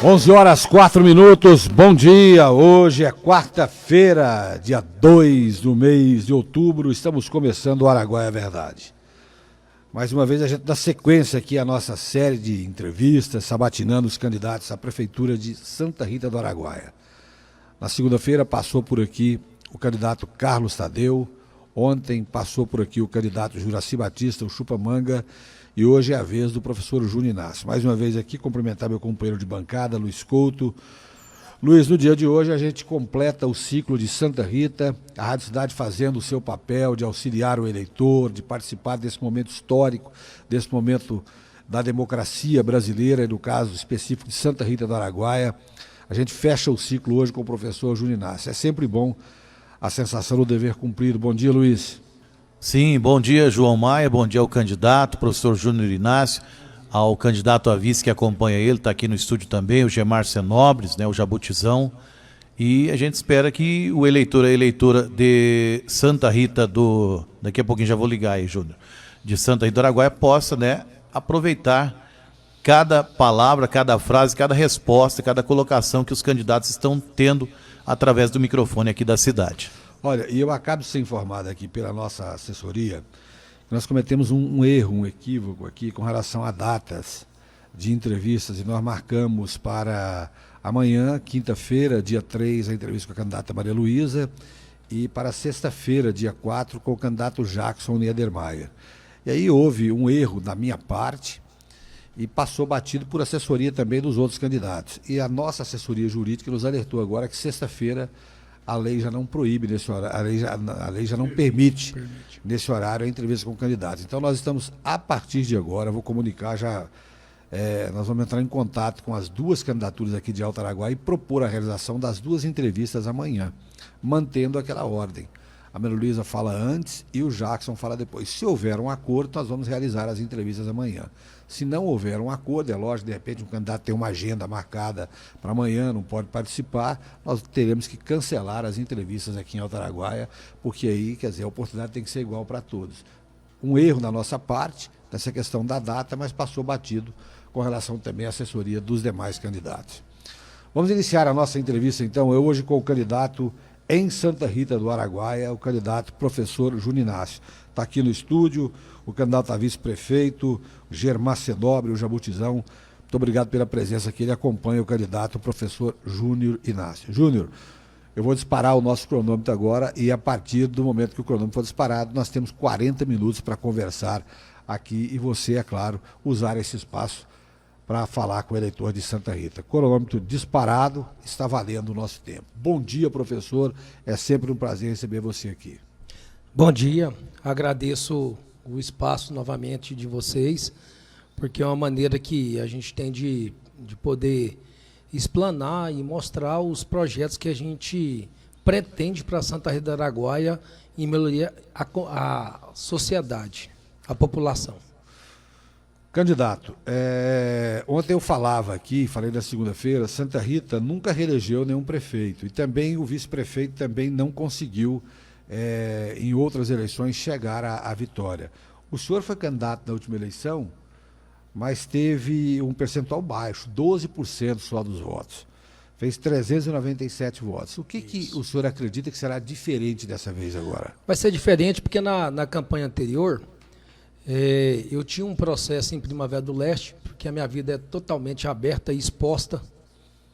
11h04, bom dia, hoje é quarta-feira, dia 2 do mês de outubro, estamos começando o Araguaia Verdade. Mais uma vez a gente dá sequência aqui à nossa série de entrevistas, sabatinando os candidatos à Prefeitura de Santa Rita do Araguaia. Na segunda-feira passou por aqui o candidato Carlos Tadeu, ontem passou por aqui o candidato Juraci Batista, o Chupa-Manga, e hoje é a vez do professor Júnior Inácio. Mais uma vez aqui, cumprimentar meu companheiro de bancada, Luiz Couto. Luiz, no dia de hoje a gente completa o ciclo de Santa Rita, a Rádio Cidade fazendo o seu papel de auxiliar o eleitor, de participar desse momento histórico, desse momento da democracia brasileira, e no caso específico de Santa Rita do Araguaia. A gente fecha o ciclo hoje com o professor Júnior Inácio. É sempre bom a sensação do dever cumprido. Bom dia, Luiz. Sim, bom dia, João Maia, bom dia ao candidato, professor Júnior Inácio, ao candidato a vice que acompanha ele, está aqui no estúdio também, o Gemar Senobres, né, o Jabutizão, e a gente espera que o eleitor, a eleitora de Santa Rita daqui a pouquinho já vou ligar aí, Júnior, de Santa Rita do Araguaia possa, né, aproveitar cada palavra, cada frase, cada resposta, cada colocação que os candidatos estão tendo através do microfone aqui da cidade. Olha, e eu acabo de ser informado aqui pela nossa assessoria que nós cometemos um erro, um equívoco aqui com relação a datas de entrevistas, e nós marcamos para amanhã, quinta-feira, dia 3, a entrevista com a candidata Maria Luísa, e para sexta-feira, dia 4, com o candidato Jackson Niedermayer. E aí houve um erro da minha parte e passou batido por assessoria também dos outros candidatos. E a nossa assessoria jurídica nos alertou agora que sexta-feira a lei já não proíbe nesse horário, a lei já não permite nesse horário a entrevista com candidatos. Então nós estamos, a partir de agora, vou comunicar já, nós vamos entrar em contato com as duas candidaturas aqui de Alto Araguaia e propor a realização das duas entrevistas amanhã, mantendo aquela ordem. A Maria Luísa fala antes e o Jackson fala depois. Se houver um acordo, nós vamos realizar as entrevistas amanhã. Se não houver um acordo, é lógico, de repente um candidato tem uma agenda marcada para amanhã, não pode participar, nós teremos que cancelar as entrevistas aqui em Alto Araguaia, porque aí, quer dizer, a oportunidade tem que ser igual para todos. Um erro da nossa parte, nessa questão da data, mas passou batido com relação também à assessoria dos demais candidatos. Vamos iniciar a nossa entrevista, então, hoje com o candidato em Santa Rita do Araguaia, o candidato professor Júnior Inácio. Está aqui no estúdio o candidato a vice-prefeito, Germar Senobres, o Jabutizão. Muito obrigado pela presença aqui. Ele acompanha o candidato, o professor Júnior Inácio. Júnior, eu vou disparar o nosso cronômetro agora e a partir do momento que o cronômetro for disparado, nós temos 40 minutos para conversar aqui e você, é claro, usar esse espaço para falar com o eleitor de Santa Rita. Cronômetro disparado, está valendo o nosso tempo. Bom dia, professor. É sempre um prazer receber você aqui. Bom dia. Agradeço o espaço novamente de vocês, porque é uma maneira que a gente tem de poder explanar e mostrar os projetos que a gente pretende para Santa Rita do Araguaia e melhoria a sociedade, a população. Candidato, ontem eu falava aqui, falei na segunda-feira, Santa Rita nunca reelegeu nenhum prefeito e também o vice-prefeito também não conseguiu, em outras eleições, chegar à vitória. O senhor foi candidato na última eleição, mas teve um percentual baixo, 12% só dos votos. Fez 397 votos. O que o senhor acredita que será diferente dessa vez agora? Vai ser diferente porque na campanha anterior, eu tinha um processo em Primavera do Leste, porque a minha vida é totalmente aberta e exposta,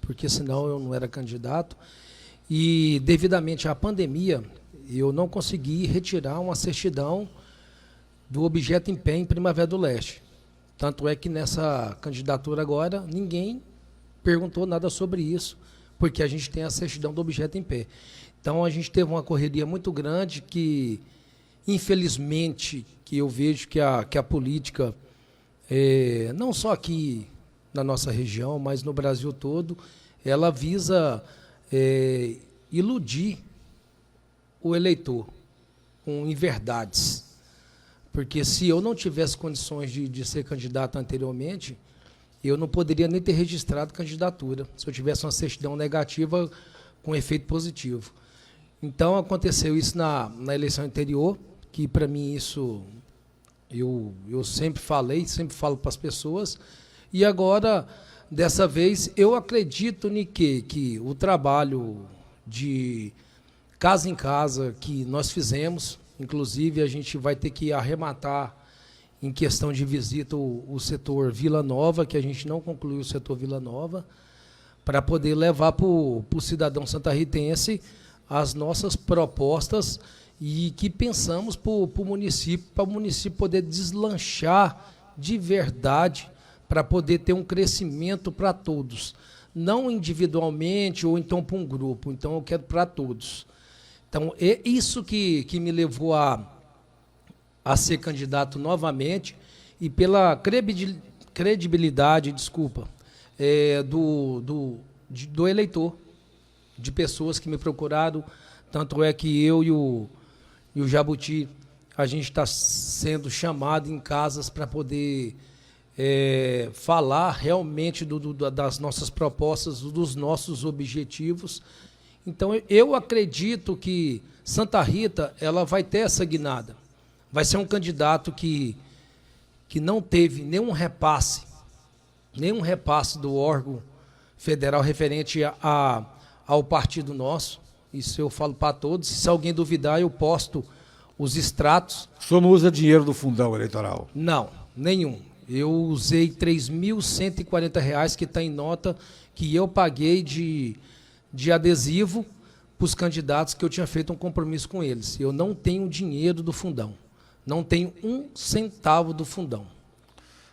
porque senão eu não era candidato, e devidamente à pandemia, eu não consegui retirar uma certidão do objeto em pé em Primavera do Leste. Tanto é que nessa candidatura agora, ninguém perguntou nada sobre isso, porque a gente tem a certidão do objeto em pé. Então a gente teve uma correria muito grande que, infelizmente, que eu vejo que a política, não só aqui na nossa região, mas no Brasil todo, ela visa iludir o eleitor com inverdades. Porque se eu não tivesse condições de ser candidato anteriormente, eu não poderia nem ter registrado candidatura, se eu tivesse uma certidão negativa com efeito positivo. Então aconteceu isso na eleição anterior, que para mim isso eu sempre falei, sempre falo para as pessoas, e agora Dessa vez, eu acredito que o trabalho de casa em casa que nós fizemos, inclusive a gente vai ter que arrematar em questão de visita o setor Vila Nova, que a gente não concluiu o setor Vila Nova, para poder levar para o cidadão santarritense as nossas propostas e que pensamos para o município poder deslanchar de verdade, para poder ter um crescimento para todos, não individualmente ou então para um grupo, então eu quero para todos. Então, é isso que me levou a ser candidato novamente e pela credibilidade, do eleitor, de pessoas que me procuraram, tanto é que eu e o Jabuti, a gente está sendo chamado em casas para poder falar realmente das nossas propostas, dos nossos objetivos. Então, eu acredito que Santa Rita ela vai ter essa guinada. Vai ser um candidato que não teve nenhum repasse do órgão federal referente ao partido nosso. Isso eu falo para todos. Se alguém duvidar, eu posto os extratos. O senhor não usa dinheiro do fundão eleitoral? Não, nenhum. Eu usei R$ 3.140 que está em nota que eu paguei de adesivo para os candidatos que eu tinha feito um compromisso com eles. Eu não tenho dinheiro do fundão. Não tenho um centavo do fundão.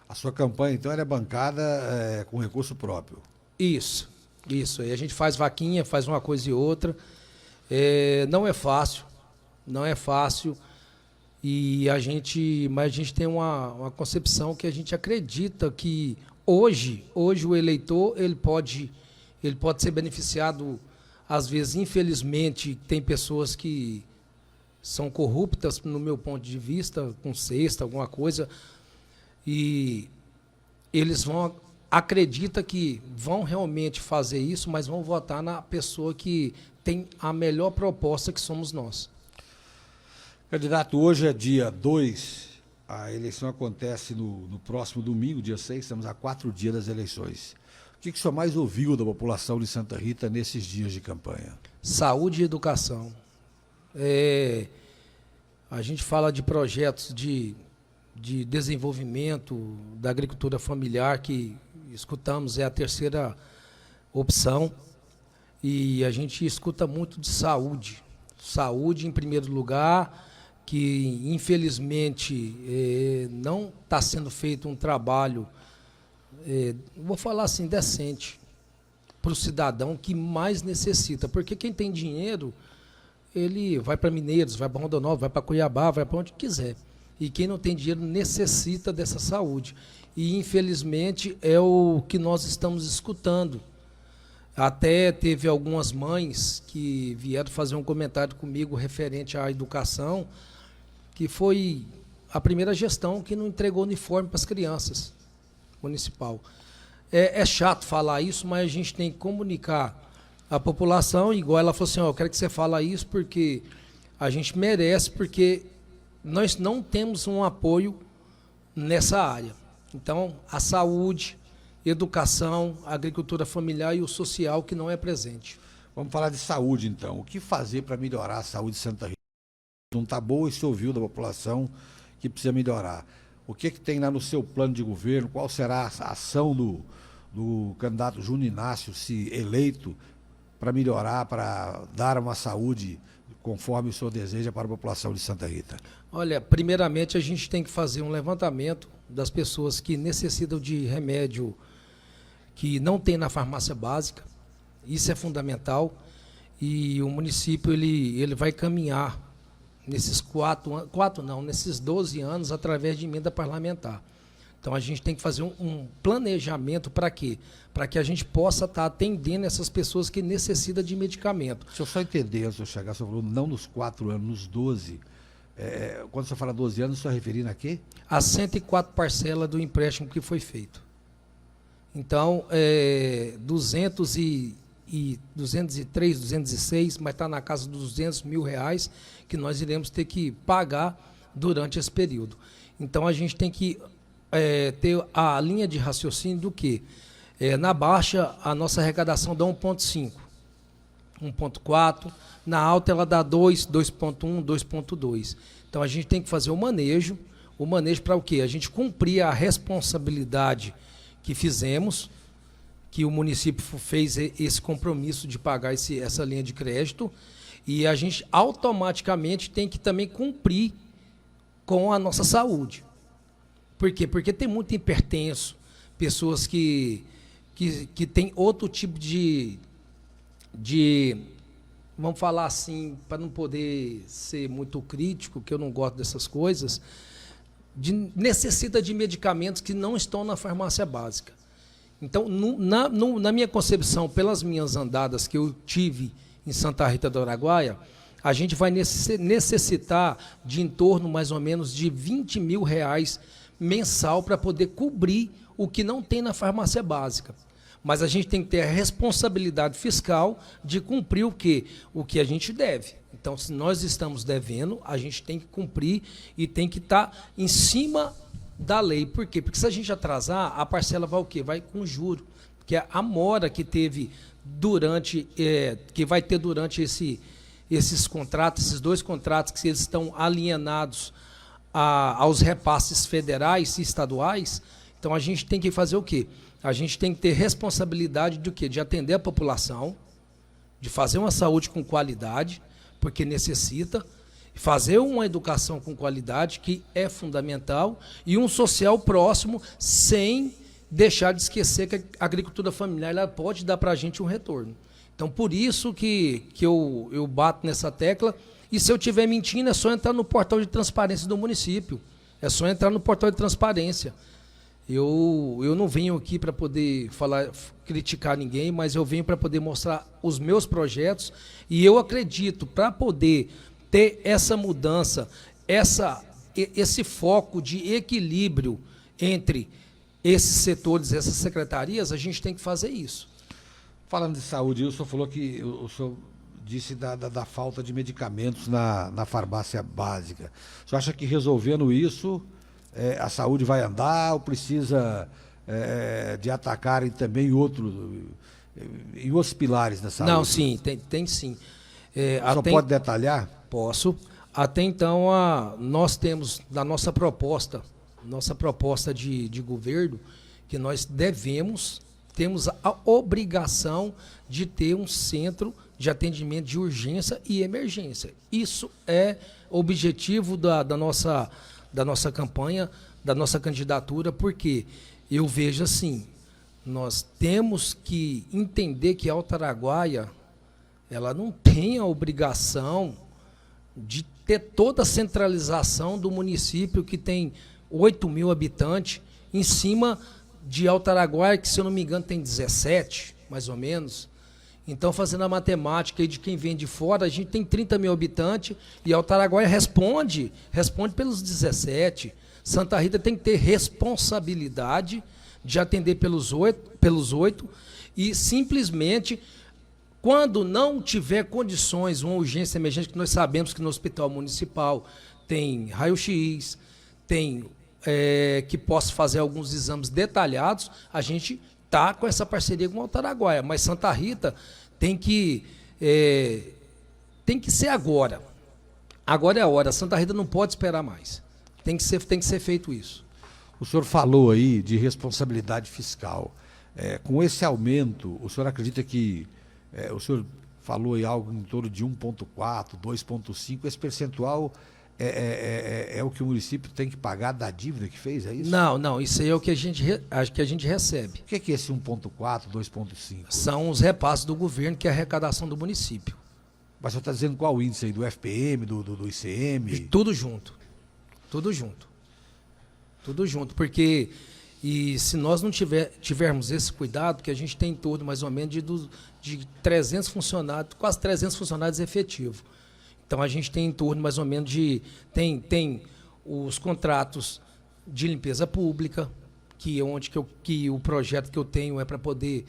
A sua campanha, então, é bancada com recurso próprio? Isso. Aí a gente faz vaquinha, faz uma coisa e outra. Não é fácil. Mas a gente tem uma concepção que a gente acredita que hoje o eleitor ele pode ser beneficiado, às vezes, infelizmente, tem pessoas que são corruptas, no meu ponto de vista, com cesta, alguma coisa, e eles acredita que vão realmente fazer isso, mas vão votar na pessoa que tem a melhor proposta, que somos nós. Candidato, hoje é dia 2, a eleição acontece no próximo domingo, dia 6, estamos a 4 dias das eleições. O que o senhor mais ouviu da população de Santa Rita nesses dias de campanha? Saúde e educação. A gente fala de projetos de desenvolvimento da agricultura familiar, que escutamos, é a terceira opção, e a gente escuta muito de saúde. Saúde em primeiro lugar, que infelizmente não está sendo feito um trabalho, vou falar assim, decente, para o cidadão que mais necessita, porque quem tem dinheiro, ele vai para Mineiros, vai para Rondonópolis, vai para Cuiabá, vai para onde quiser. E quem não tem dinheiro necessita dessa saúde. E, infelizmente, é o que nós estamos escutando. Até teve algumas mães que vieram fazer um comentário comigo referente à educação, que foi a primeira gestão que não entregou uniforme para as crianças municipal. É chato falar isso, mas a gente tem que comunicar a população, igual ela falou assim, eu quero que você fale isso porque a gente merece, porque nós não temos um apoio nessa área. Então, a saúde, educação, a agricultura familiar e o social que não é presente. Vamos falar de saúde, então. O que fazer para melhorar a saúde de Santa Rita? Não está boa e se ouviu da população que precisa melhorar. O que tem lá no seu plano de governo? Qual será a ação do candidato Júnior Inácio, se eleito, para melhorar, para dar uma saúde conforme o senhor deseja para a população de Santa Rita? Olha, primeiramente a gente tem que fazer um levantamento das pessoas que necessitam de remédio que não tem na farmácia básica. Isso é fundamental. E o município ele vai caminhar nesses nesses 12 anos através de emenda parlamentar. Então a gente tem que fazer um planejamento para quê? Para que a gente possa estar atendendo essas pessoas que necessitam de medicamento. Se eu só entender, se eu chegar, o senhor falou não nos 4 anos, nos 12. Quando o senhor fala 12 anos, o senhor referindo a quê? A 104 parcelas do empréstimo que foi feito. Então, 203, 206, mas está na casa dos R$200 mil que nós iremos ter que pagar durante esse período. Então, a gente tem que ter a linha de raciocínio do quê? Na baixa, a nossa arrecadação dá 1,5, 1,4. Na alta, ela dá 2, 2,1, 2,2. Então, a gente tem que fazer o manejo. O manejo para o quê? A gente cumprir a responsabilidade que fizemos, que o município fez esse compromisso de pagar essa linha de crédito, e a gente automaticamente tem que também cumprir com a nossa saúde. Por quê? Porque tem muito hipertenso, pessoas que têm outro tipo de, vamos falar assim, para não poder ser muito crítico, que eu não gosto dessas coisas, necessita de medicamentos que não estão na farmácia básica. Então, na minha concepção, pelas minhas andadas que eu tive em Santa Rita do Araguaia, a gente vai necessitar de em torno, mais ou menos, de R$20 mil mensal para poder cobrir o que não tem na farmácia básica. Mas a gente tem que ter a responsabilidade fiscal de cumprir o quê? O que a gente deve. Então, se nós estamos devendo, a gente tem que cumprir e tem que estar em cima da lei. Por quê? Porque se a gente atrasar, a parcela vai o quê? Vai com juro. Porque a mora que teve que vai ter durante esses contratos, esses 2 contratos que eles estão alienados aos repasses federais e estaduais, então a gente tem que fazer o quê? A gente tem que ter responsabilidade do quê? De atender a população, de fazer uma saúde com qualidade, porque necessita, fazer uma educação com qualidade, que é fundamental, e um social próximo, sem deixar de esquecer que a agricultura familiar ela pode dar para a gente um retorno. Então, por isso que eu bato nessa tecla, e se eu estiver mentindo, é só entrar no portal de transparência do município. É só entrar no portal de transparência. Eu não venho aqui para poder criticar ninguém, mas eu venho para poder mostrar os meus projetos, e eu acredito, para poder ter essa mudança, esse foco de equilíbrio entre esses setores, essas secretarias, a gente tem que fazer isso. Falando de saúde, o senhor falou que o senhor disse da falta de medicamentos na farmácia básica. O senhor acha que resolvendo isso, a saúde vai andar, ou precisa de atacarem também em outros pilares da saúde? Não, sim, tem sim. O senhor pode detalhar? Posso. Até então, nós temos, na nossa proposta de governo, que nós temos a obrigação de ter um centro de atendimento de urgência e emergência. Isso é objetivo da nossa campanha, da nossa candidatura, porque eu vejo assim, nós temos que entender que Alto Araguaia, ela não tem a obrigação de ter toda a centralização do município, que tem 8 mil habitantes, em cima de Alto Araguaia, que, se eu não me engano, tem 17, mais ou menos. Então, fazendo a matemática aí de quem vem de fora, a gente tem 30 mil habitantes, e Alto Araguaia responde pelos 17. Santa Rita tem que ter responsabilidade de atender pelos 8, e simplesmente, quando não tiver condições, uma urgência emergente, que nós sabemos que no hospital municipal tem raio-x, tem que possa fazer alguns exames detalhados, a gente está com essa parceria com o Alto Araguaia, mas Santa Rita tem que ser agora. Agora é a hora. Santa Rita não pode esperar mais. Tem que ser feito isso. O senhor falou aí de responsabilidade fiscal. Com esse aumento, o senhor acredita que o senhor falou aí algo em torno de 1,4, 2,5, esse percentual é o que o município tem que pagar da dívida que fez, é isso? Não, isso aí é o que a gente recebe. O que é esse 1,4, 2,5? São os repasses do governo, que é a arrecadação do município. Mas você está dizendo qual índice aí? Do FPM, do ICM? Tudo junto. Tudo junto, porque se nós não tivermos esse cuidado, que a gente tem em torno mais ou menos de 300 funcionários, quase 300 funcionários efetivos. Então, a gente tem em torno mais ou menos tem os contratos de limpeza pública, que o projeto que eu tenho é para poder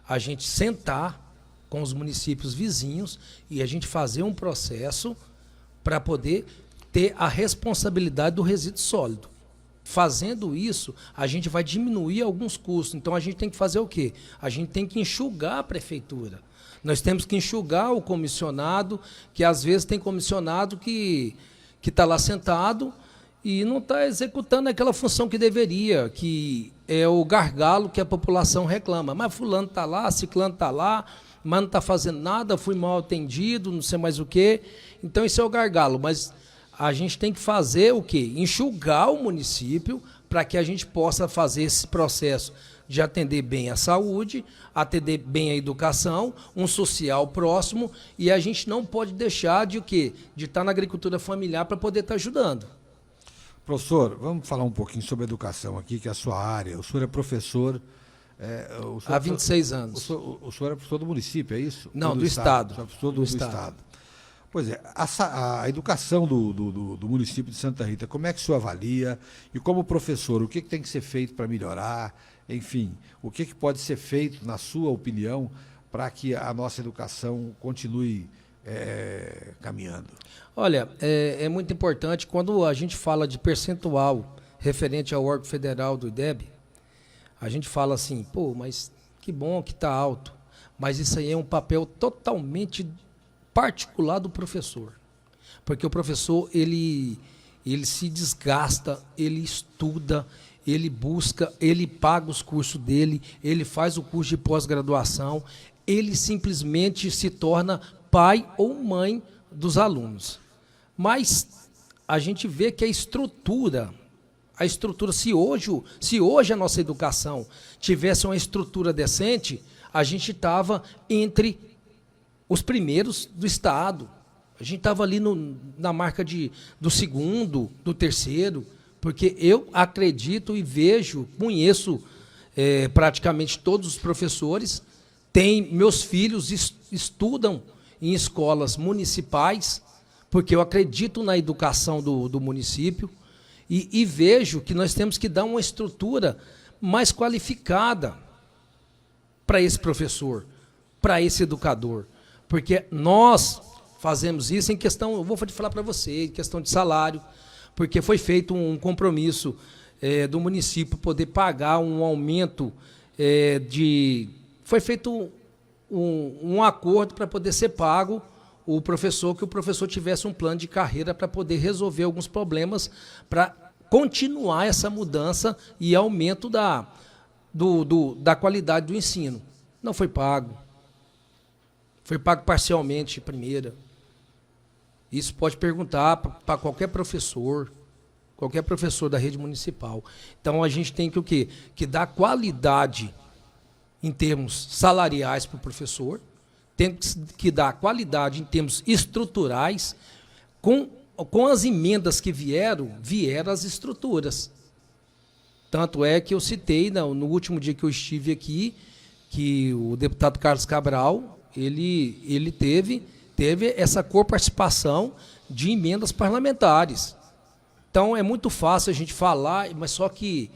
a gente sentar com os municípios vizinhos e a gente fazer um processo para poder ter a responsabilidade do resíduo sólido. Fazendo isso, a gente vai diminuir alguns custos. Então, a gente tem que fazer o quê? A gente tem que enxugar a prefeitura. Nós temos que enxugar o comissionado, que às vezes tem comissionado que está lá sentado e não está executando aquela função que deveria, que é o gargalo que a população reclama. Mas fulano está lá, ciclano está lá, mas não está fazendo nada, fui mal atendido, não sei mais o quê. Então, isso é o gargalo. Mas a gente tem que fazer o quê? Enxugar o município para que a gente possa fazer esse processo de atender bem a saúde, atender bem a educação, um social próximo, e a gente não pode deixar de o quê? De estar na agricultura familiar para poder estar ajudando. Professor, vamos falar um pouquinho sobre educação aqui, que é a sua área. O senhor é professor... há 26 anos. O senhor é professor do município, é isso? Não, do Estado. O senhor é professor do Estado. Pois é, a educação do município de Santa Rita, como é que o senhor avalia? E como professor, o que tem que ser feito para melhorar? Enfim, o que pode ser feito, na sua opinião, para que a nossa educação continue caminhando? Olha, é muito importante, quando a gente fala de percentual referente ao órgão federal do IDEB, a gente fala assim, pô, mas que bom que está alto. Mas isso aí é um papel totalmente particular do professor. Porque o professor, ele se desgasta, ele estuda, ele busca, ele paga os cursos dele, ele faz o curso de pós-graduação, ele simplesmente se torna pai ou mãe dos alunos. Mas a gente vê que a estrutura, se hoje a nossa educação tivesse uma estrutura decente, a gente estava entre os primeiros do Estado. A gente estava ali na marca do segundo, do terceiro, porque eu acredito e vejo, conheço praticamente todos os professores, meus filhos estudam em escolas municipais, porque eu acredito na educação do município, e vejo que nós temos que dar uma estrutura mais qualificada para esse professor, para esse educador, porque nós fazemos isso em questão, eu vou falar para você, em questão de salário, porque foi feito um compromisso do município poder pagar um aumento foi feito um acordo para poder ser pago o professor, que o professor tivesse um plano de carreira para poder resolver alguns problemas, para continuar essa mudança e aumento da qualidade do ensino. Não foi pago. Foi pago parcialmente, primeira. Isso pode perguntar para qualquer professor da rede municipal. Então, a gente tem que o quê? Que dar qualidade em termos salariais para o professor, tem que dar qualidade em termos estruturais, com as emendas que vieram as estruturas. Tanto é que eu citei, no último dia que eu estive aqui, que o deputado Carlos Cabral, ele teve essa coparticipação de emendas parlamentares. Então, é muito fácil a gente falar, mas só que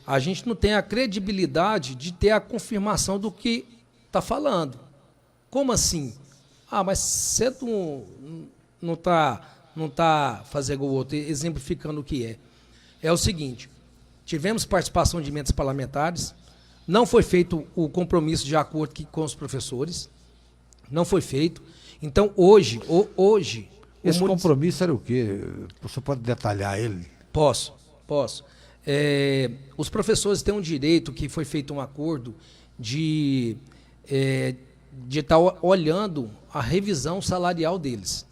a gente não tem a credibilidade de ter a confirmação do que está falando. Como assim? Mas você não está fazendo o outro, exemplificando o que é. É o seguinte, tivemos participação de emendas parlamentares, não foi feito o compromisso de acordo com os professores, não foi feito. Então, hoje... Esse compromisso era o quê? Você pode detalhar ele? Posso. Os professores têm um direito, que foi feito um acordo de estar olhando a revisão salarial deles.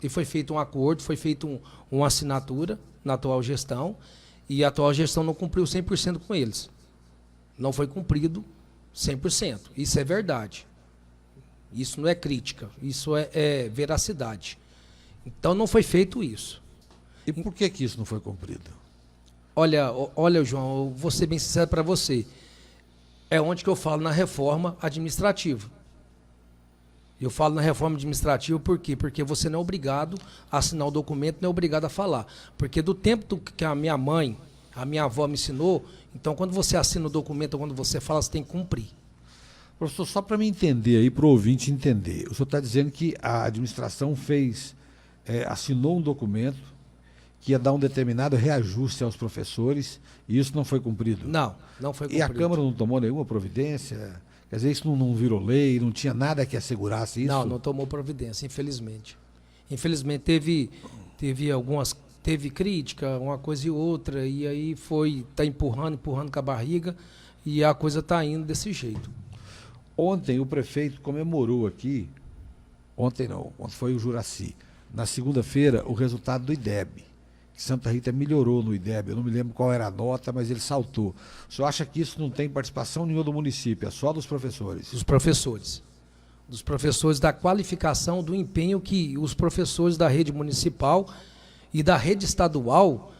E foi feito um acordo, foi feito uma assinatura na atual gestão, e a atual gestão não cumpriu 100% com eles. Não foi cumprido 100%. Isso é verdade. Isso não é crítica, isso é veracidade. Então, não foi feito isso. E por que isso não foi cumprido? Olha, João, eu vou ser bem sincero para você. É onde que eu falo na reforma administrativa. Eu falo na reforma administrativa por quê? Porque você não é obrigado a assinar o documento, não é obrigado a falar. Porque do tempo que a minha mãe, a minha avó me ensinou, então quando você assina o documento, quando você fala, você tem que cumprir. Professor, só para me entender aí, para o ouvinte entender, o senhor está dizendo que a administração assinou um documento que ia dar um determinado reajuste aos professores, e isso não foi cumprido. Não foi cumprido. E a Câmara não tomou nenhuma providência? Quer dizer, isso não virou lei, não tinha nada que assegurasse isso? Não tomou providência, infelizmente. Infelizmente teve crítica, uma coisa e outra, e aí tá empurrando com a barriga, e a coisa está indo desse jeito. Ontem o prefeito comemorou aqui, ontem foi o Juracy, na segunda-feira, o resultado do IDEB. Santa Rita melhorou no IDEB, eu não me lembro qual era a nota, mas ele saltou. O senhor acha que isso não tem participação nenhuma do município, é só dos professores? Dos professores. Dos professores, da qualificação, do empenho que os professores da rede municipal e da rede estadual,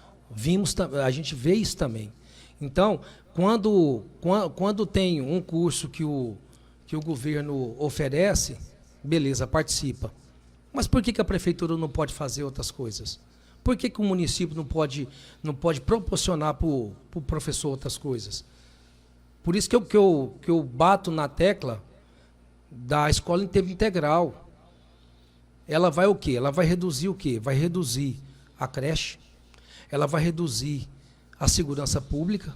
a gente vê isso também. Então, quando tem um curso que o governo oferece, beleza, participa. Mas por que a prefeitura não pode fazer outras coisas? Por que o município não pode proporcionar para o professor outras coisas? Por isso que eu bato na tecla da escola em tempo integral. Ela vai o quê? Ela vai reduzir o quê? Vai reduzir a creche, ela vai reduzir a segurança pública.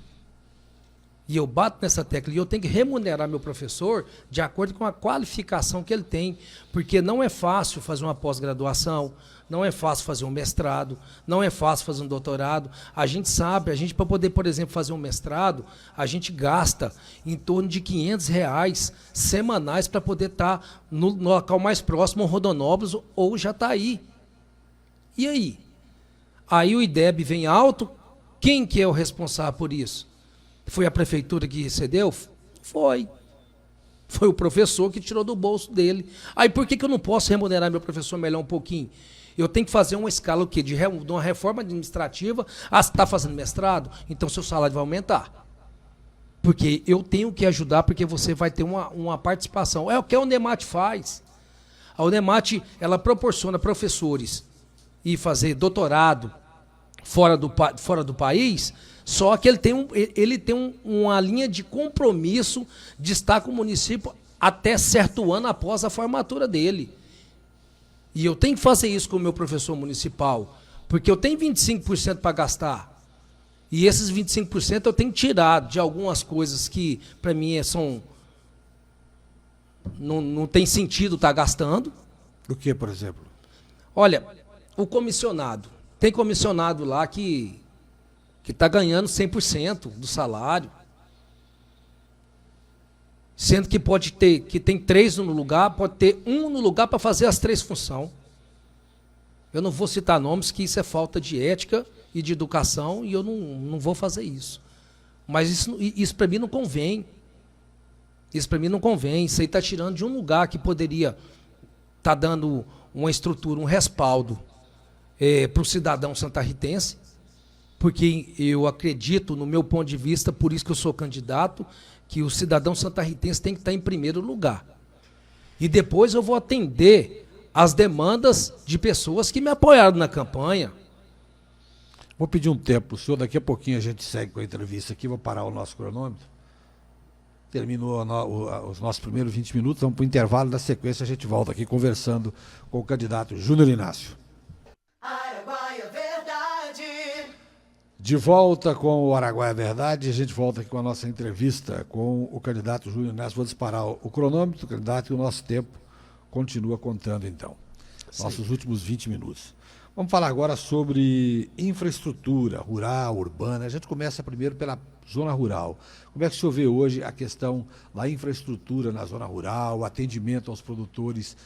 E eu bato nessa tecla, e eu tenho que remunerar meu professor de acordo com a qualificação que ele tem, porque não é fácil fazer uma pós-graduação, não é fácil fazer um mestrado, não é fácil fazer um doutorado. A gente sabe, para poder, por exemplo, fazer um mestrado, a gente gasta em torno de R$500 semanais para poder estar no local mais próximo, Rondonópolis ou Jataí. E aí? Aí o IDEB vem alto, quem que é o responsável por isso? Foi a prefeitura que cedeu? Foi. Foi o professor que tirou do bolso dele. Aí por que eu não posso remunerar meu professor melhor um pouquinho? Eu tenho que fazer uma escala o quê? De uma reforma administrativa. Ah, você está fazendo mestrado? Então seu salário vai aumentar. Porque eu tenho que ajudar, porque você vai ter uma participação. É o que a Unemat faz. A Unemat, ela proporciona professores e fazer doutorado fora do país. Só que ele tem uma linha de compromisso de estar com o município até certo ano após a formatura dele. E eu tenho que fazer isso com o meu professor municipal, porque eu tenho 25% para gastar. E esses 25% eu tenho que tirar de algumas coisas que, para mim, não tem sentido estar gastando. O que, por exemplo? Olha, o comissionado. Tem comissionado lá que está ganhando 100% do salário, sendo que tem 3 no lugar, pode ter 1 no lugar para fazer as 3 funções. Eu não vou citar nomes, que isso é falta de ética e de educação, e eu não vou fazer isso. Mas isso para mim não convém. Isso para mim não convém. Isso aí está tirando de um lugar que poderia estar dando uma estrutura, um respaldo para o cidadão santarritense, porque eu acredito, no meu ponto de vista, por isso que eu sou candidato, que o cidadão santarritense tem que estar em primeiro lugar. E depois eu vou atender as demandas de pessoas que me apoiaram na campanha. Vou pedir um tempo para o senhor, daqui a pouquinho a gente segue com a entrevista aqui, vou parar o nosso cronômetro. Terminou os nossos primeiros 20 minutos, vamos para o intervalo, da sequência a gente volta aqui conversando com o candidato Júnior Inácio. Araguaia Verdade. De volta com o Araguaia Verdade, a gente volta aqui com a nossa entrevista com o candidato Júnior Inácio. Vou disparar o cronômetro, candidato, e o nosso tempo continua contando então. Sim. Nossos últimos 20 minutos. Vamos falar agora sobre infraestrutura rural, urbana. A gente começa primeiro pela zona rural. Como é que o senhor vê hoje a questão da infraestrutura na zona rural, o atendimento aos produtores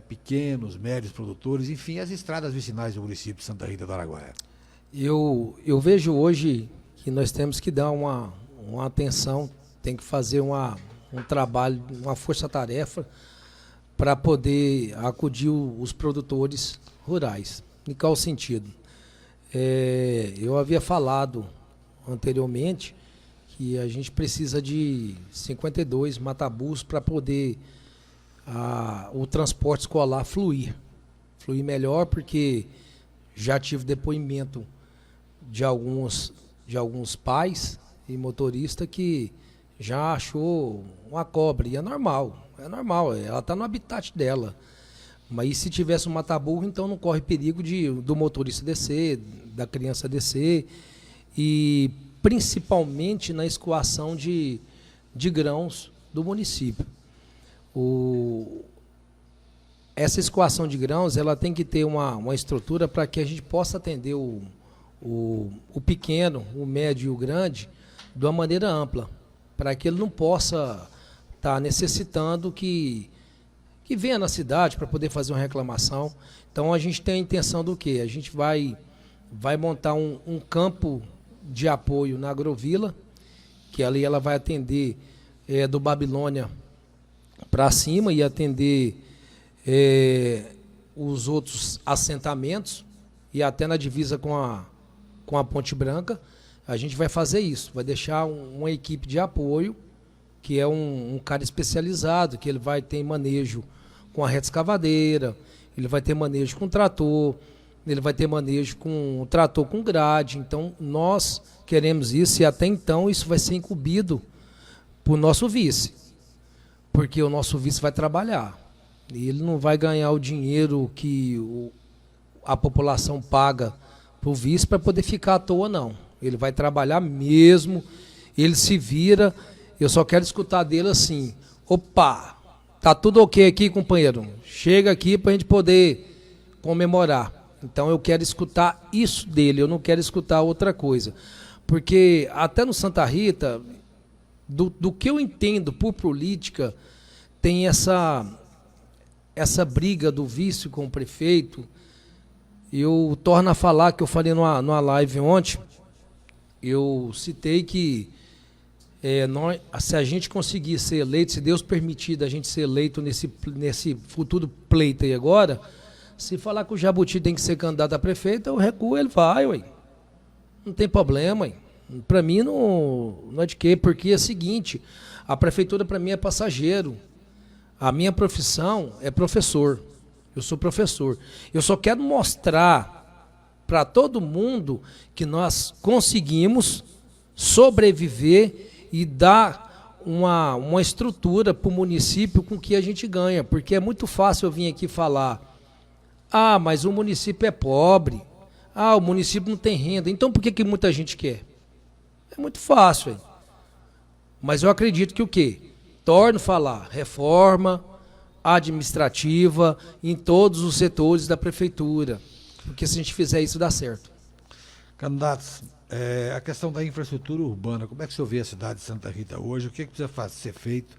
pequenos, médios produtores, enfim, as estradas vicinais do município de Santa Rita do Araguaia? Eu vejo hoje que nós temos que dar uma atenção, tem que fazer um trabalho, uma força-tarefa para poder acudir os produtores rurais. Em qual sentido? Eu havia falado anteriormente que a gente precisa de 52 matabus para poder o transporte escolar fluir melhor, porque já tive depoimento de alguns pais e motoristas que já achou uma cobra, e é normal, ela está no habitat dela. Mas se tivesse um mata-burro, então não corre perigo do motorista descer, da criança descer, e principalmente na escoação de grãos do município. Essa escoação de grãos, ela tem que ter uma estrutura para que a gente possa atender o pequeno, o médio e o grande de uma maneira ampla, para que ele não possa estar necessitando que venha na cidade para poder fazer uma reclamação. Então a gente tem a intenção do quê? A gente vai montar um campo de apoio na Agrovila, que ali ela vai atender do Babilônia para cima e atender os outros assentamentos e até na divisa com a Ponte Branca. A gente vai fazer isso, vai deixar uma equipe de apoio, que é um cara especializado, que ele vai ter manejo com a reta escavadeira, ele vai ter manejo com trator, ele vai ter manejo com trator com grade. Então, nós queremos isso, e até então isso vai ser incumbido para o nosso vice, porque o nosso vice vai trabalhar. E ele não vai ganhar o dinheiro que a população paga para o vice para poder ficar à toa, não. Ele vai trabalhar mesmo, ele se vira. Eu só quero escutar dele assim: opa, tá tudo ok aqui, companheiro? Chega aqui para a gente poder comemorar. Então eu quero escutar isso dele, eu não quero escutar outra coisa. Porque até no Santa Rita, do que eu entendo por política, tem essa briga do vice com o prefeito. Eu torno a falar, que eu falei numa live ontem, eu citei que se a gente conseguir ser eleito, se Deus permitir da gente ser eleito nesse futuro pleito aí agora, se falar que o Jabuti tem que ser candidato a prefeito, eu recuo, ele vai, ué. Não tem problema, ué. Para mim não é de quê, porque é o seguinte: a prefeitura para mim é passageiro. A minha profissão é professor. Eu sou professor. Eu só quero mostrar para todo mundo que nós conseguimos sobreviver e dar uma estrutura para o município com que a gente ganha. Porque é muito fácil eu vir aqui falar: ah, mas o município é pobre. Ah, o município não tem renda. Então por que muita gente quer? É muito fácil, hein? Mas eu acredito que o quê? Torno a falar: reforma administrativa em todos os setores da prefeitura. Porque se a gente fizer isso, dá certo. Candidatos, a questão da infraestrutura urbana, como é que o senhor vê a cidade de Santa Rita hoje? O que precisa ser feito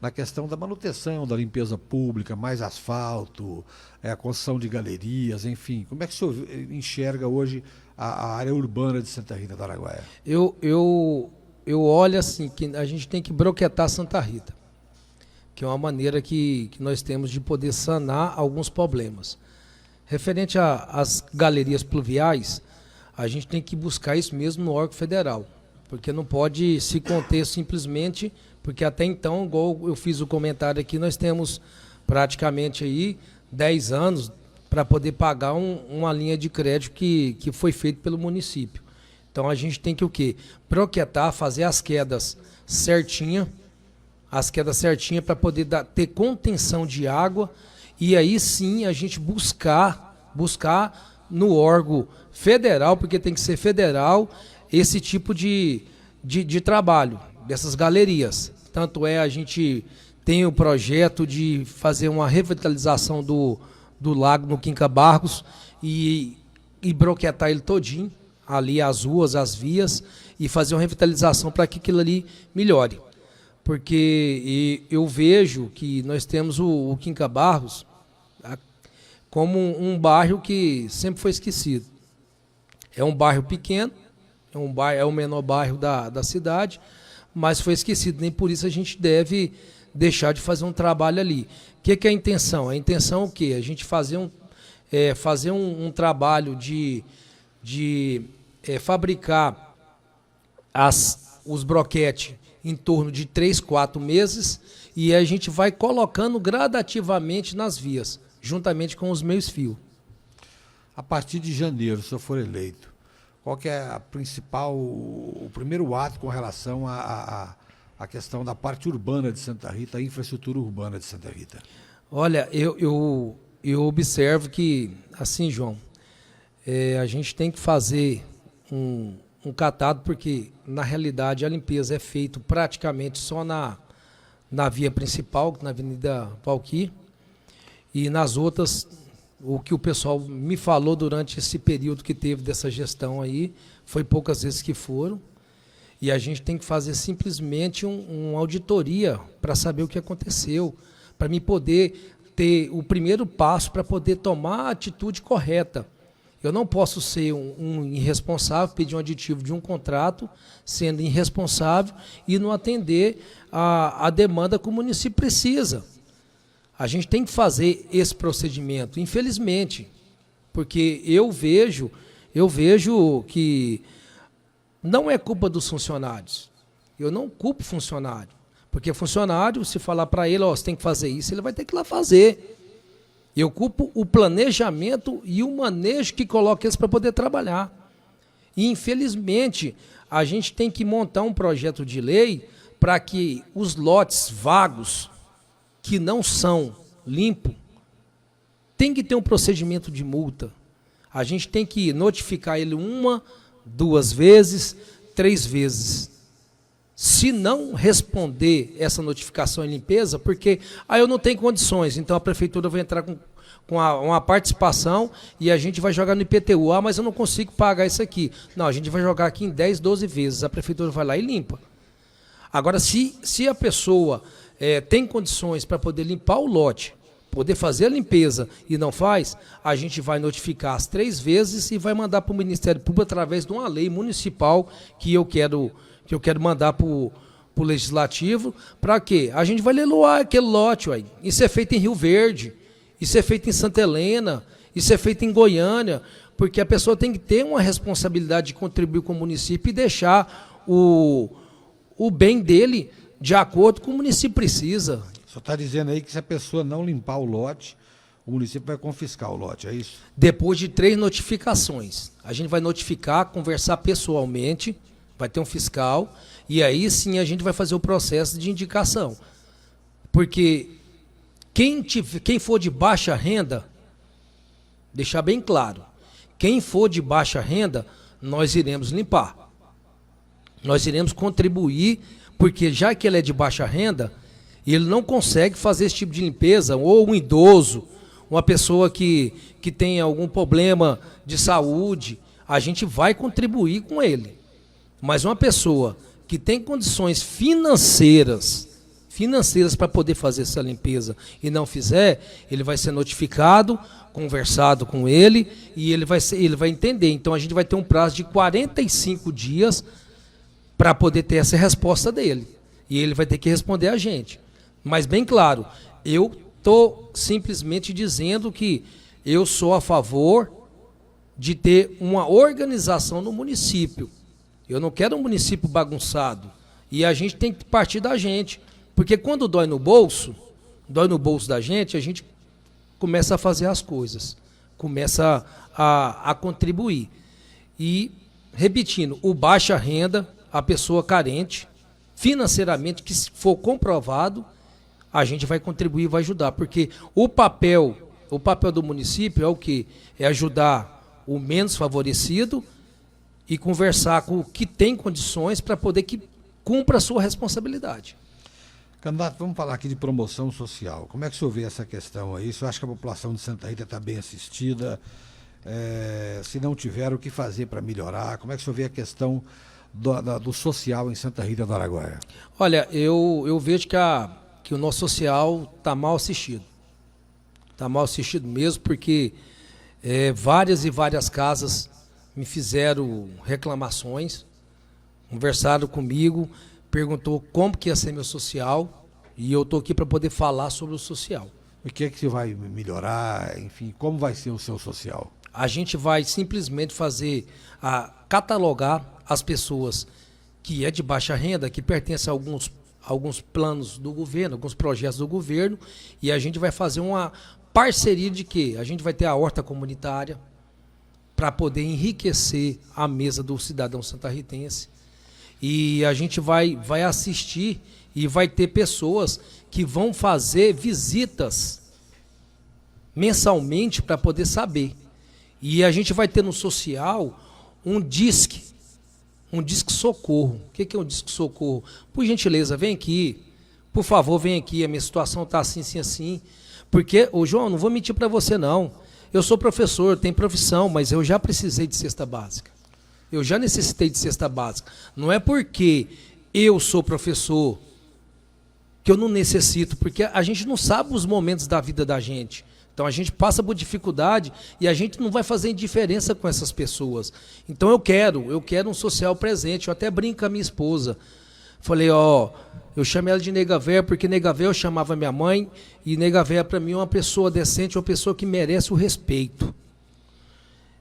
na questão da manutenção, da limpeza pública, mais asfalto, a construção de galerias, enfim? Como é que o senhor enxerga hoje a área urbana de Santa Rita do Araguaia? Eu olho assim, que a gente tem que broquetar Santa Rita, que é uma maneira que nós temos de poder sanar alguns problemas. Referente às galerias pluviais, a gente tem que buscar isso mesmo no órgão federal, porque não pode se conter simplesmente, porque até então, igual eu fiz o comentário aqui, nós temos praticamente aí 10 anos para poder pagar uma linha de crédito que foi feito pelo município. Então a gente tem que o quê? Broquetar, fazer as quedas certinha, para poder ter contenção de água, e aí sim a gente buscar no órgão federal, porque tem que ser federal, esse tipo de trabalho, dessas galerias. Tanto a gente tem o projeto de fazer uma revitalização do lago no Quinca Barros e broquetar ele todinho, ali as ruas, as vias, e fazer uma revitalização para que aquilo ali melhore. Porque eu vejo que nós temos o Quinca Barros como um bairro que sempre foi esquecido. É um bairro pequeno, é o menor bairro da cidade, mas foi esquecido. Nem por isso a gente deve deixar de fazer um trabalho ali. O que é a intenção? A intenção é o quê? A gente fazer um trabalho de fabricar os broquetes em torno de 3, 4 meses, e a gente vai colocando gradativamente nas vias, juntamente com os meios-fios. A partir de janeiro, se eu for eleito, qual que é o primeiro ato com relação à questão da parte urbana de Santa Rita, a infraestrutura urbana de Santa Rita? Olha, eu observo que, assim, João, a gente tem que fazer um catado, porque, na realidade, a limpeza é feita praticamente só na via principal, na Avenida Valquir, e nas outras, o que o pessoal me falou durante esse período que teve dessa gestão aí, foi poucas vezes que foram, e a gente tem que fazer simplesmente uma auditoria para saber o que aconteceu, para mim poder ter o primeiro passo para poder tomar a atitude correta. Eu não posso ser um irresponsável, pedir um aditivo de um contrato, sendo irresponsável e não atender a demanda que o município precisa. A gente tem que fazer esse procedimento, infelizmente, porque eu vejo que não é culpa dos funcionários. Eu não culpo funcionário, porque funcionário, se falar para ele, você tem que fazer isso, ele vai ter que ir lá fazer. Eu culpo o planejamento e o manejo que coloca eles para poder trabalhar. E, infelizmente, a gente tem que montar um projeto de lei para que os lotes vagos, que não são limpos, tem que ter um procedimento de multa. A gente tem que notificar ele 1, 2 vezes, 3 vezes. Se não responder essa notificação em limpeza, porque eu não tenho condições, então a prefeitura vai entrar com uma participação e a gente vai jogar no IPTU. Mas eu não consigo pagar isso aqui. Não, a gente vai jogar aqui em 10, 12 vezes. A prefeitura vai lá e limpa. Agora, se a pessoa tem condições para poder limpar o lote, poder fazer a limpeza e não faz, a gente vai notificar as 3 vezes e vai mandar para o Ministério Público através de uma lei municipal que eu quero mandar para o Legislativo. Para quê? A gente vai leiloar aquele lote. Ué. Isso é feito em Rio Verde, isso é feito em Santa Helena, isso é feito em Goiânia, porque a pessoa tem que ter uma responsabilidade de contribuir com o município e deixar o bem dele de acordo com o município precisa. Só está dizendo aí que se a pessoa não limpar o lote, o município vai confiscar o lote, é isso? Depois de 3 notificações. A gente vai notificar, conversar pessoalmente, vai ter um fiscal, e aí sim a gente vai fazer o processo de indicação. Porque quem for de baixa renda, deixar bem claro, quem for de baixa renda, nós iremos limpar. Nós iremos contribuir, porque já que ele é de baixa renda, ele não consegue fazer esse tipo de limpeza, ou um idoso, uma pessoa que tem algum problema de saúde, a gente vai contribuir com ele. Mas uma pessoa que tem condições financeiras para poder fazer essa limpeza e não fizer, ele vai ser notificado, conversado com ele e ele vai entender. Então a gente vai ter um prazo de 45 dias para poder ter essa resposta dele. E ele vai ter que responder a gente. Mas bem claro, eu estou simplesmente dizendo que eu sou a favor de ter uma organização no município. Eu não quero um município bagunçado. E a gente tem que partir da gente. Porque quando dói no bolso da gente, a gente começa a fazer as coisas. Começa a contribuir. E, repetindo, o baixa renda, a pessoa carente, financeiramente, que se for comprovado, a gente vai contribuir e vai ajudar. Porque o papel do município é o quê? É ajudar o menos favorecido e conversar com o que tem condições para poder que cumpra a sua responsabilidade. Candidato, vamos falar aqui de promoção social. Como é que o senhor vê essa questão aí? O senhor acha que a população de Santa Rita está bem assistida? Se não tiver, o que fazer para melhorar? Como é que o senhor vê a questão do social em Santa Rita do Araguaia? Olha, eu vejo que o nosso social está mal assistido. Está mal assistido mesmo, porque várias e várias casas me fizeram reclamações, conversaram comigo, perguntou como que ia ser meu social, e eu estou aqui para poder falar sobre o social. O que é que você vai melhorar? Enfim, como vai ser o seu social? A gente vai simplesmente catalogar as pessoas que é de baixa renda, que pertencem a alguns planos do governo, alguns projetos do governo, e a gente vai fazer uma parceria de quê? A gente vai ter a horta comunitária para poder enriquecer a mesa do cidadão santarritense. E a gente vai assistir e vai ter pessoas que vão fazer visitas mensalmente para poder saber. E a gente vai ter no social um disque socorro. O que é um disque socorro? Por gentileza, vem aqui. Por favor, vem aqui. A minha situação está assim, assim, assim. Porque, ô João, não vou mentir para você não. Eu sou professor, tenho profissão, mas eu já precisei de cesta básica. Eu já necessitei de cesta básica. Não é porque eu sou professor que eu não necessito, porque a gente não sabe os momentos da vida da gente. Então a gente passa por dificuldade e a gente não vai fazer indiferença com essas pessoas. Então eu quero um social presente. Eu até brinco com a minha esposa. Falei, eu chamei ela de nega véia, porque nega véia eu chamava minha mãe, e nega véia para mim é uma pessoa decente, uma pessoa que merece o respeito.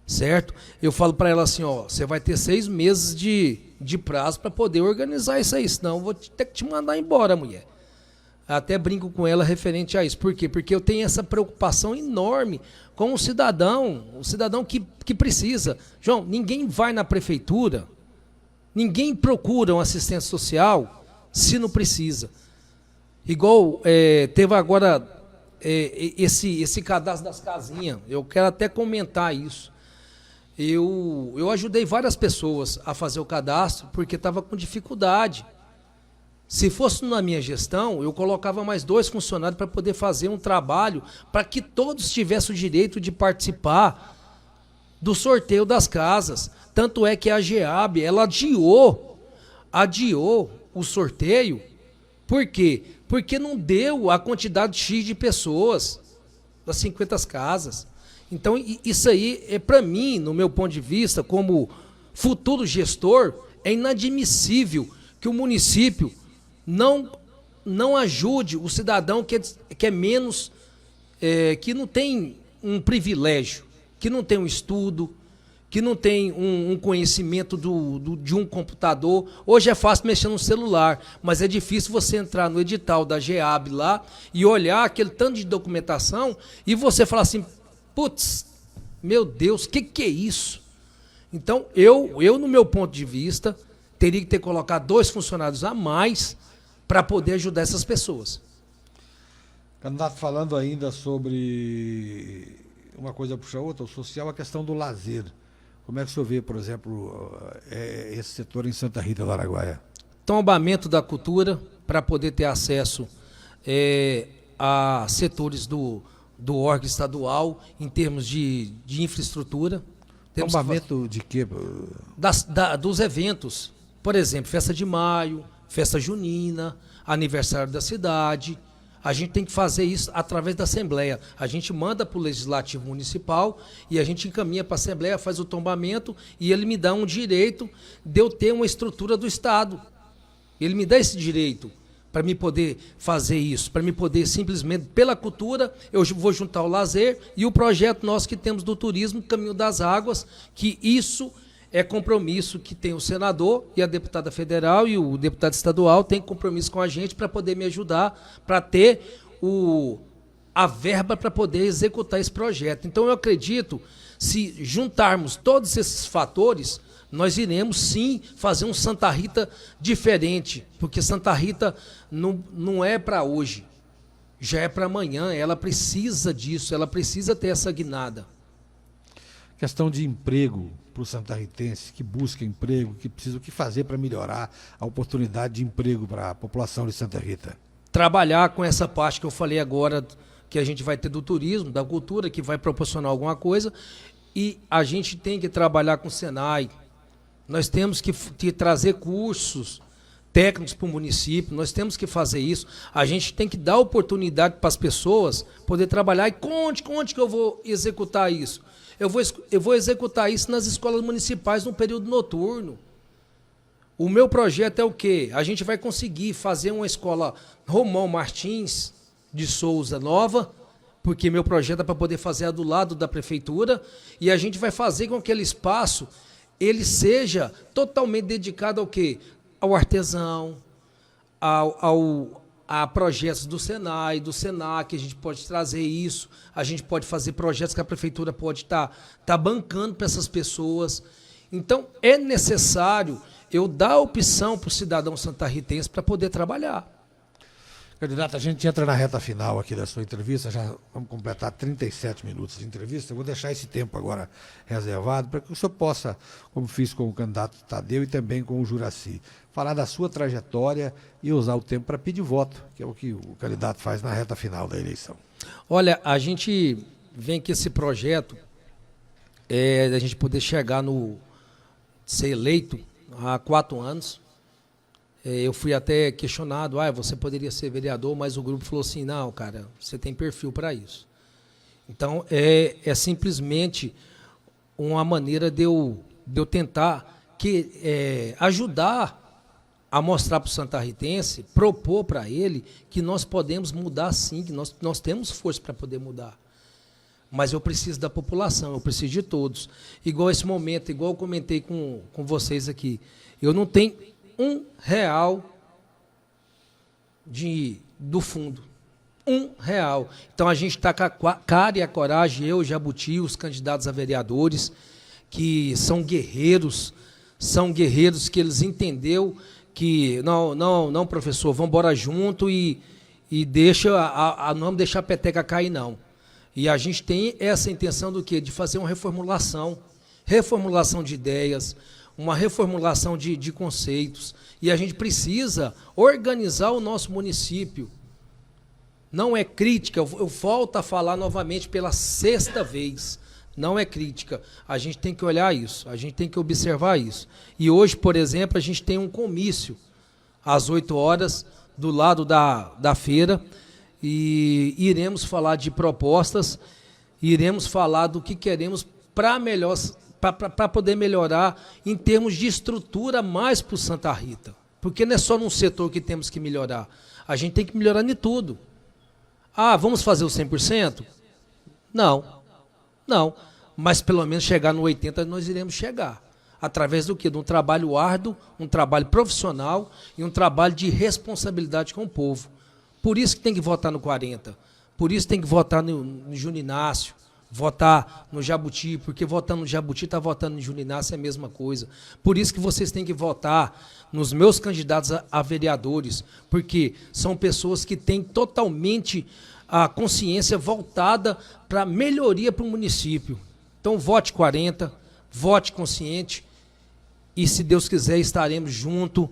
Certo? Eu falo para ela assim, você vai ter 6 meses de prazo para poder organizar isso aí, senão eu vou ter que te mandar embora, mulher. Até brinco com ela referente a isso. Por quê? Porque eu tenho essa preocupação enorme com o cidadão que precisa. João, ninguém vai na prefeitura, ninguém procura um assistente social se não precisa. Igual teve agora esse cadastro das casinhas. Eu quero até comentar isso. Eu ajudei várias pessoas a fazer o cadastro porque estava com dificuldade. Se fosse na minha gestão, eu colocava mais 2 funcionários para poder fazer um trabalho para que todos tivessem o direito de participar do sorteio das casas. Tanto é que a GEAB, ela adiou o sorteio. Por quê? Porque não deu a quantidade X de pessoas das 50 casas. Então, isso aí, para mim, no meu ponto de vista, como futuro gestor, é inadmissível que o município não ajude o cidadão que é menos, que não tem um privilégio, que não tem um estudo, que não tem um conhecimento de um computador. Hoje é fácil mexer no celular, mas é difícil você entrar no edital da GEAB lá e olhar aquele tanto de documentação e você falar assim, putz, meu Deus, o que é isso? Então, eu, no meu ponto de vista, teria que ter colocado 2 funcionários a mais para poder ajudar essas pessoas. Candidato, falando ainda sobre uma coisa puxa a outra, o social, a questão do lazer. Como é que o senhor vê, por exemplo, esse setor em Santa Rita do Araguaia? Tombamento da cultura para poder ter acesso a setores do órgão estadual em termos de infraestrutura. Tombamento de quê? Dos eventos. Por exemplo, festa de maio, festa junina, aniversário da cidade. A gente tem que fazer isso através da Assembleia. A gente manda para o Legislativo Municipal e a gente encaminha para a Assembleia, faz o tombamento e ele me dá um direito de eu ter uma estrutura do Estado. Ele me dá esse direito para me poder fazer isso, para me poder simplesmente, pela cultura, eu vou juntar o lazer e o projeto nosso que temos do turismo, Caminho das Águas, que isso é compromisso que tem o senador e a deputada federal e o deputado estadual tem compromisso com a gente para poder me ajudar, para ter a verba para poder executar esse projeto. Então eu acredito, se juntarmos todos esses fatores, nós iremos sim fazer um Santa Rita diferente, porque Santa Rita não é para hoje, já é para amanhã, ela precisa disso, ela precisa ter essa guinada. Questão de emprego para o santarritense que busca emprego, que precisa o que fazer para melhorar a oportunidade de emprego para a população de Santa Rita. Trabalhar com essa parte que eu falei agora, que a gente vai ter do turismo, da cultura, que vai proporcionar alguma coisa, e a gente tem que trabalhar com o Senai. Nós temos que trazer cursos técnicos para o município, nós temos que fazer isso. A gente tem que dar oportunidade para as pessoas poder trabalhar. E onde que eu vou executar isso? Eu vou executar isso nas escolas municipais no período noturno. O meu projeto é o quê? A gente vai conseguir fazer uma escola Romão Martins de Souza nova, porque meu projeto é para poder fazer a do lado da prefeitura, e a gente vai fazer com que aquele espaço ele seja totalmente dedicado ao quê? Ao artesão, a projetos do Senai, do Senac, a gente pode trazer isso, a gente pode fazer projetos que a prefeitura pode estar bancando para essas pessoas. Então, é necessário eu dar a opção para o cidadão santarritense para poder trabalhar. Candidato, a gente entra na reta final aqui da sua entrevista, já vamos completar 37 minutos de entrevista. Eu vou deixar esse tempo agora reservado para que o senhor possa, como fiz com o candidato Tadeu e também com o Juracy, falar da sua trajetória e usar o tempo para pedir voto, que é o que o candidato faz na reta final da eleição. Olha, a gente vem com esse projeto da gente poder chegar no ser eleito há 4 anos. Eu fui até questionado, você poderia ser vereador, mas o grupo falou assim, não, cara, você tem perfil para isso. Então, é simplesmente uma maneira de eu tentar ajudar a mostrar para o santarritense, propor para ele que nós podemos mudar sim, que nós temos força para poder mudar. Mas eu preciso da população, eu preciso de todos. Igual esse momento, igual eu comentei com vocês aqui, eu não tenho R$1 do fundo. R$1. Então a gente está com a cara e a coragem, eu, Jabuti, os candidatos a vereadores, que são guerreiros que eles entenderam que, não, professor, vamos embora junto e não vamos deixar a peteca cair, não. E a gente tem essa intenção do quê? De fazer uma reformulação de ideias, uma reformulação de conceitos. E a gente precisa organizar o nosso município. Não é crítica, eu volto a falar novamente pela 6ª vez. Não é crítica. A gente tem que olhar isso, a gente tem que observar isso. E hoje, por exemplo, a gente tem um comício às 8 horas do lado da feira e iremos falar de propostas, iremos falar do que queremos para poder melhorar em termos de estrutura mais para o Santa Rita. Porque não é só num setor que temos que melhorar. A gente tem que melhorar em tudo. Vamos fazer o 100%? Não. Mas pelo menos chegar no 80% nós iremos chegar. Através do quê? De um trabalho árduo, um trabalho profissional e um trabalho de responsabilidade com o povo. Por isso que tem que votar no 40. Por isso tem que votar no Júnior Inácio, votar no Jabuti, porque votando no Jabuti está votando no Júnior Inácio é a mesma coisa. Por isso que vocês têm que votar nos meus candidatos a vereadores, porque são pessoas que têm totalmente a consciência voltada para melhoria para o município. Então vote 40, vote consciente e, se Deus quiser, estaremos juntos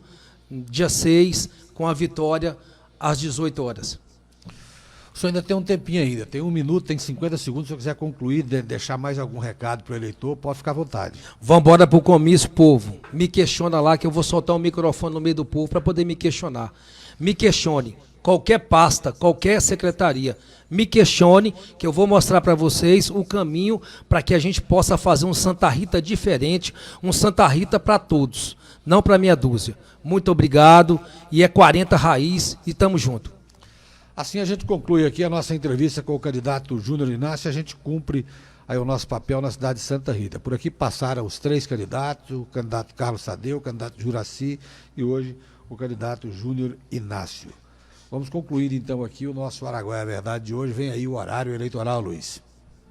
dia 6 com a vitória às 18 horas. O senhor ainda tem um tempinho ainda, tem 1 minuto, tem 50 segundos, se o senhor quiser concluir, deixar mais algum recado para o eleitor, pode ficar à vontade. Vamos embora para o comício, povo. Me questiona lá que eu vou soltar o microfone no meio do povo para poder me questionar. Me questione, qualquer pasta, qualquer secretaria, me questione que eu vou mostrar para vocês o caminho para que a gente possa fazer um Santa Rita diferente, um Santa Rita para todos, não para meia dúzia. Muito obrigado e é 40 raiz e tamo junto. Assim a gente conclui aqui a nossa entrevista com o candidato Júnior Inácio, a gente cumpre aí o nosso papel na cidade de Santa Rita. Por aqui passaram os 3 candidatos, o candidato Carlos Tadeu, o candidato Juracy e hoje o candidato Júnior Inácio. Vamos concluir então aqui o nosso Araguaia Verdade de hoje. Vem aí o horário eleitoral, Luiz.